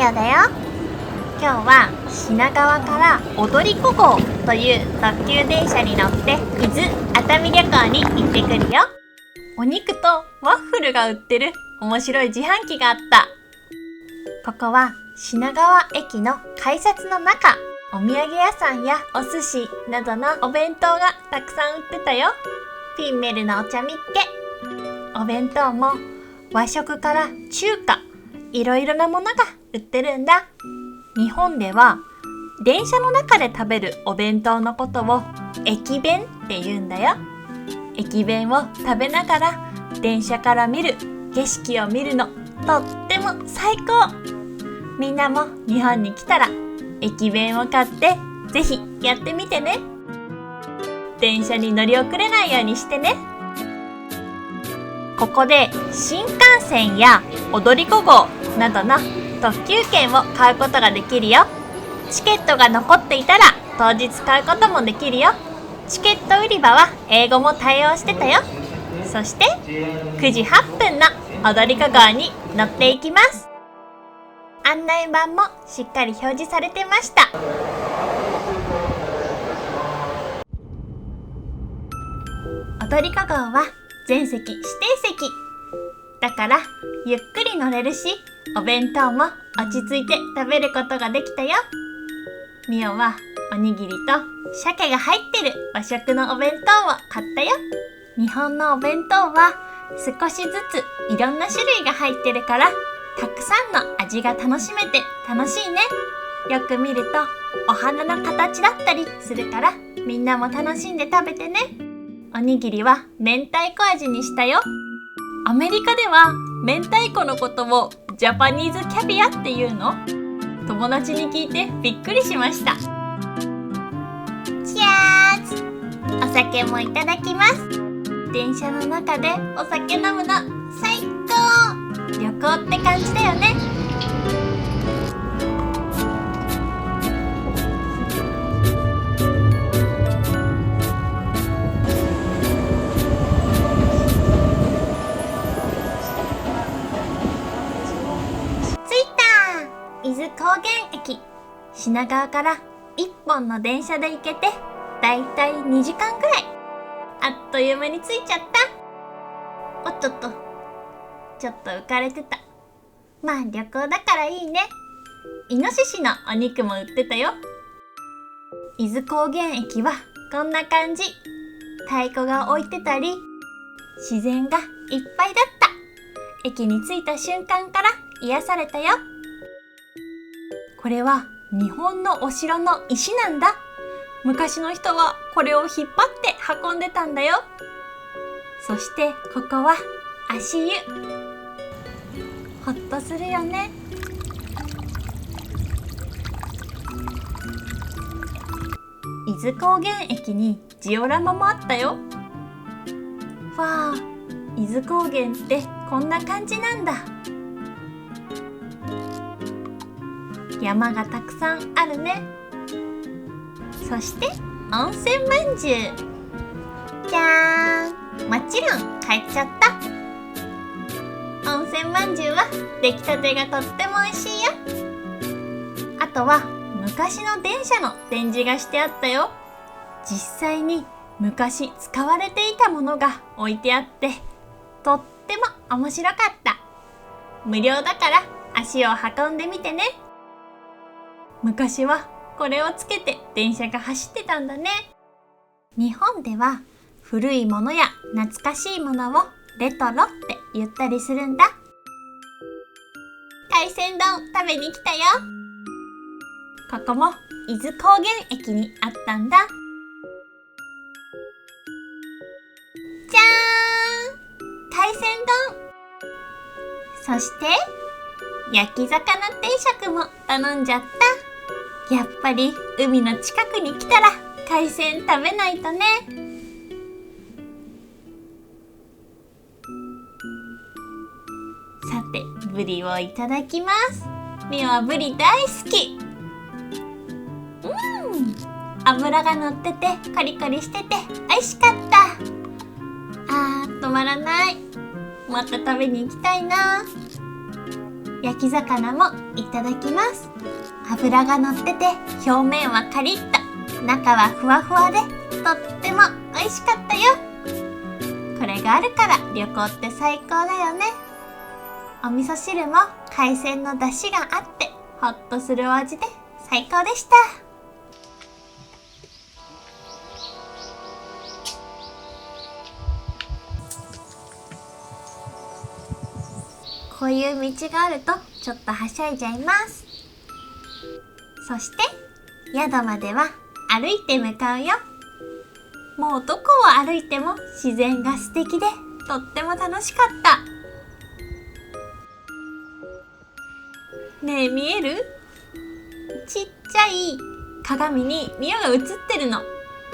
みおだよ。今日は品川から踊り子号という特急電車に乗って伊豆熱海旅行に行ってくるよ。お肉とワッフルが売ってる面白い自販機があった。ここは品川駅の改札の中、お土産屋さんやお寿司などのお弁当がたくさん売ってたよ。フィンメルのお茶みっけ。お弁当も和食から中華、いろいろなものが売ってるんだ。日本では電車の中で食べるお弁当のことを駅弁って言うんだよ。駅弁を食べながら電車から見る景色を見るのとっても最高。みんなも日本に来たら駅弁を買ってぜひやってみてね。電車に乗り遅れないようにしてね。ここで新幹線や踊り子号などの特急券を買うことができるよ。チケットが残っていたら当日買うこともできるよ。チケット売り場は英語も対応してたよ。そして9時8分の踊り子号に乗っていきます。案内板もしっかり表示されてました。踊り子号は全席指定席だからゆっくり乗れるし、お弁当も落ち着いて食べることができたよ。みおはおにぎりと鮭が入ってる和食のお弁当を買ったよ。日本のお弁当は少しずついろんな種類が入ってるからたくさんの味が楽しめて楽しいね。よく見るとお花の形だったりするからみんなも楽しんで食べてね。おにぎりは明太子味にしたよ。アメリカでは明太子のことをジャパニーズキャビアっていうの？友達に聞いてびっくりしました。チアーズ！お酒もいただきます。電車の中でお酒飲むの最高！旅行って感じだよね。伊豆高原駅、品川から1本の電車で行けてだいたい2時間くらい。あっという間に着いちゃった。おっとっと、ちょっと浮かれてた。まあ旅行だからいいね。イノシシのお肉も売ってたよ。伊豆高原駅はこんな感じ。太鼓が置いてたり自然がいっぱいだった。駅に着いた瞬間から癒されたよ。これは日本のお城の石なんだ。昔の人はこれを引っ張って運んでたんだよ。そしてここは足湯。ほっとするよね。伊豆高原駅にジオラマもあったよ。わあ、伊豆高原ってこんな感じなんだ。山がたくさんあるね。そして温泉まんじゅう。じゃーん、もちろん買っちゃった。温泉まんじゅうは出来たてがとっても美味しいよ。あとは昔の電車の展示がしてあったよ。実際に昔使われていたものが置いてあってとっても面白かった。無料だから足を運んでみてね。昔はこれをつけて電車が走ってたんだね。日本では古いものや懐かしいものをレトロって言ったりするんだ。海鮮丼食べに来たよ。ここも伊豆高原駅にあったんだ。じゃーん、海鮮丼。そして焼き魚定食も頼んじゃった。やっぱり海の近くに来たら海鮮食べないとね。さて、ブリをいただきます。みおはブリ大好き。脂が乗っててカリカリしてて美味しかった。止まらない。また食べに行きたいな。焼き魚もいただきます。脂が乗ってて表面はカリッと中はふわふわでとっても美味しかったよ。これがあるから旅行って最高だよね。お味噌汁も海鮮の出汁があってほっとするお味で最高でした。こういう道があるとちょっとはしゃいじゃいます。そして宿までは歩いて向かうよ。もうどこを歩いても自然が素敵でとっても楽しかった。ねえ見える？ちっちゃい鏡にミオが映ってるの。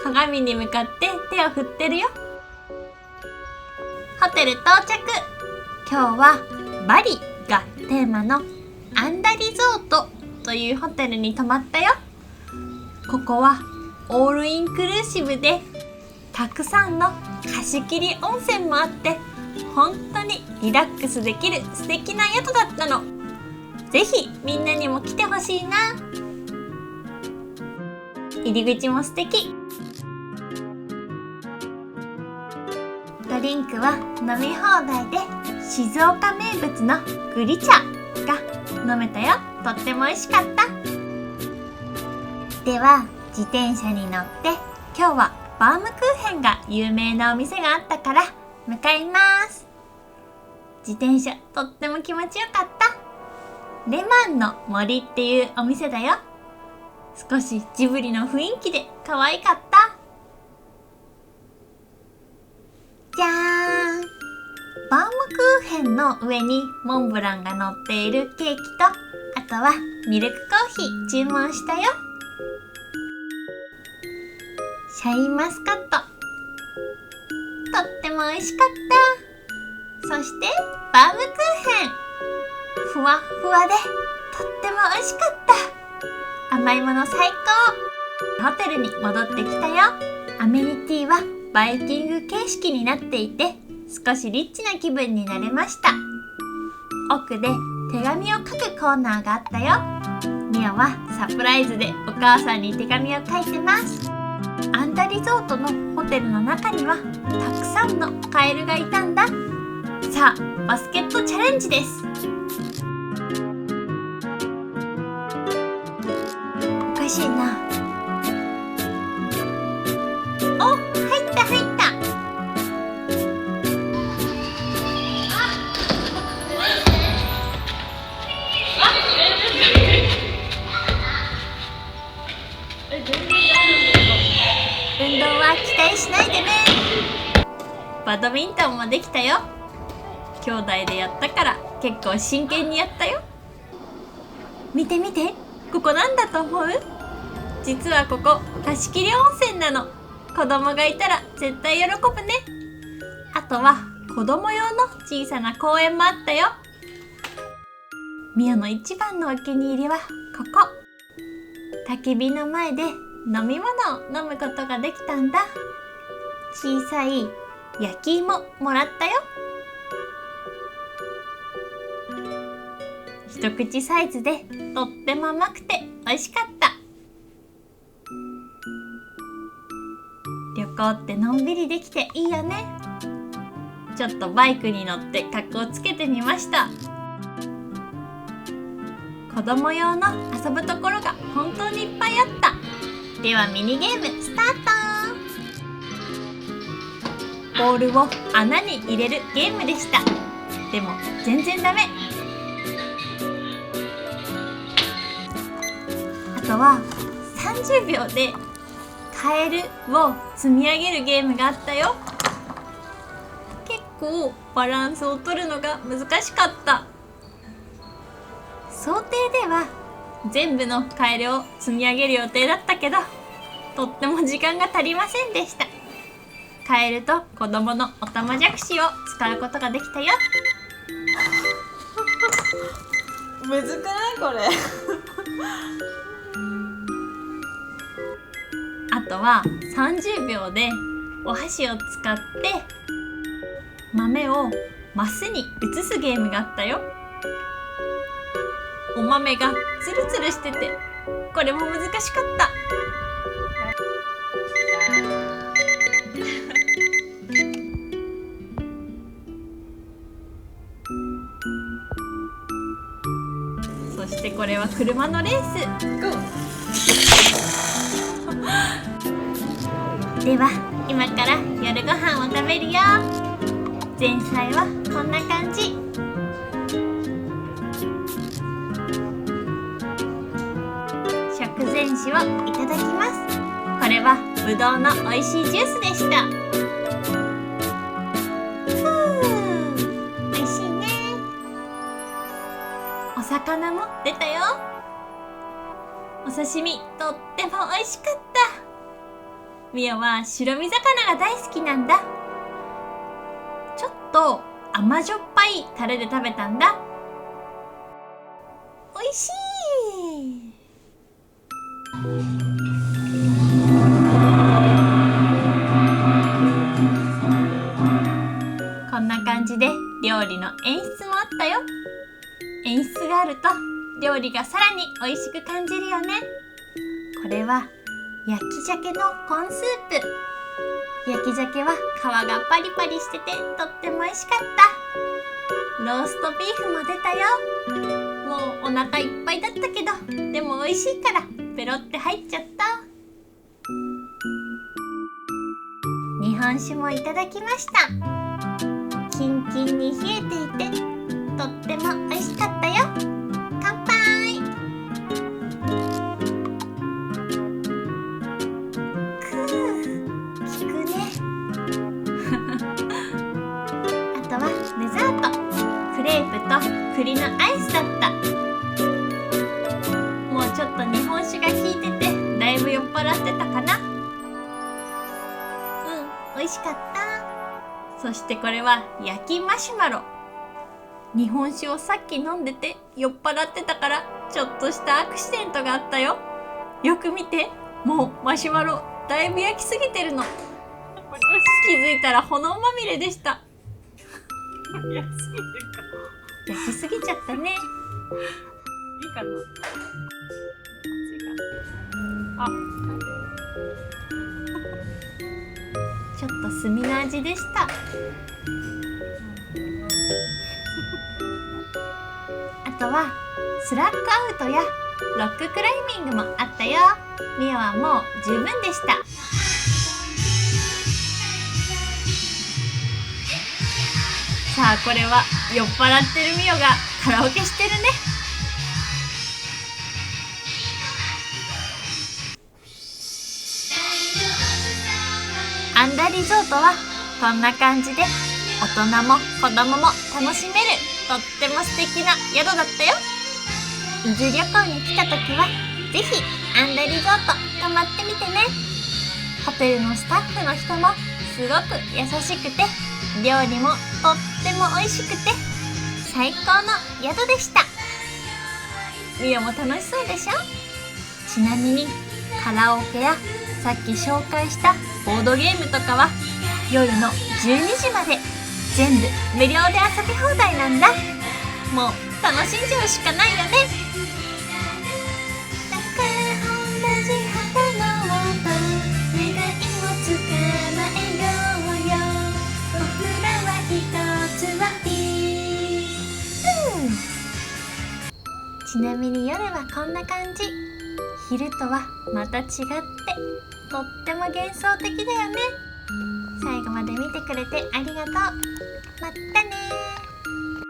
鏡に向かって手を振ってるよ。ホテル到着。今日はバリがテーマのアンダリゾートというホテルに泊まったよ。ここはオールインクルーシブでたくさんの貸し切り温泉もあって本当にリラックスできる素敵な宿だったの。ぜひみんなにも来てほしいな。入り口も素敵。ドリンクは飲み放題で静岡名物のグリ茶が飲めたよ。とっても美味しかった。では自転車に乗って今日はバームクーヘンが有名なお店があったから向かいます。自転車とっても気持ちよかった。レマンの森っていうお店だよ。少しジブリの雰囲気で可愛かった。じゃーん。バームクーヘンの上にモンブランが乗っているケーキと、あとはミルクコーヒー注文したよ。シャインマスカット。とっても美味しかった。そしてバームクーヘン。ふわふわでとっても美味しかった。甘いもの最高。ホテルに戻ってきたよ。アメニティはバイキング形式になっていて少しリッチな気分になれました。奥で手紙を書くコーナーがあったよ。ミオはサプライズでお母さんに手紙を書いてます。アンダリゾートのホテルの中にはたくさんのカエルがいたんだ。さあバスケットチャレンジです。おかしいな。お、入った入った。運動は期待しないでね。バドミントンもできたよ。兄弟でやったから結構真剣にやったよ。見て見て、ここなんだと思う？実はここ貸し切り温泉なの。子供がいたら絶対喜ぶね。あとは子供用の小さな公園もあったよ。ミオの一番のお気に入りはここ。焚き火の前で飲み物を飲むことができたんだ。小さい焼き芋もらったよ。一口サイズでとっても甘くて美味しかった。旅行ってのんびりできていいよね。ちょっとバイクに乗って格好つけてみました。子供用の遊ぶところが本当にいっぱいあった。ではミニゲームスタート。ボールを穴に入れるゲームでした。でも全然ダメ。あとは30秒でカエルを積み上げるゲームがあったよ。結構バランスを取るのが難しかった。想定では全部のカエルを積み上げる予定だったけど、とっても時間が足りませんでした。カエルと子供のおたまじゃくしを使うことができたよ。むずくないこれあとは30秒でお箸を使って豆をマスに移すゲームがあったよ。お豆がツルツルしてて、これも難しかった。そしてこれは車のレース。では今から夜ご飯を食べるよ。前菜はこんな感じ。食前酒をいただきます。これはぶどうの美味しいジュースでした。美味しいね。お魚も出たよ。お刺身とっても美味しかった。ミオは白身魚が大好きなんだ。ちょっと甘じょっぱいタレで食べたんだ。美味しい。こんな感じで料理の演出もあったよ。演出があると料理がさらに美味しく感じるよね。これは焼き鮭のコーンスープ。焼き鮭は皮がパリパリしててとっても美味しかった。ローストビーフも出たよ。もうお腹いっぱいだったけど、でも美味しいからペロって入っちゃった。日本酒もいただきました。キンキンに冷えていてとっても美味しかったよ。乾杯。あとはデザート、クレープと栗のアイスだった。もうちょっと日本酒が効いててだいぶ酔っ払ってたかな。美味しかった。そしてこれは焼きマシュマロ。日本酒をさっき飲んでて酔っ払ってたからちょっとしたアクシデントがあったよ。よく見て、もうマシュマロだいぶ焼きすぎてるの。気づいたら炎まみれでした。焼きすぎちゃったね。いいかな。あ、ちょっと炭の味でした。あとはスラッグアウトやロッククライミングもあったよ。ミオはもう十分でした。さあこれは酔っ払ってるミオがカラオケしてるね。アンダリゾートはこんな感じで大人も子供も楽しめるとっても素敵な宿だったよ。伊豆旅行に来た時はぜひアンダリゾート泊まってみてね。ホテルのスタッフの人もすごく優しくて料理もとっても美味しくて最高の宿でした。ミオも楽しそうでしょ。ちなみにカラオケやさっき紹介したボードゲームとかは夜の12時まで全部無料で遊び放題なんだ。もう楽しんじゃうしかないよね。だから同じ旗の下願いを捕まえようよ。僕らは一つはピース。ちなみに夜はこんな感じ。昼とはまた違ってとっても幻想的だよね。最後まで見てくれてありがとう。まったねー。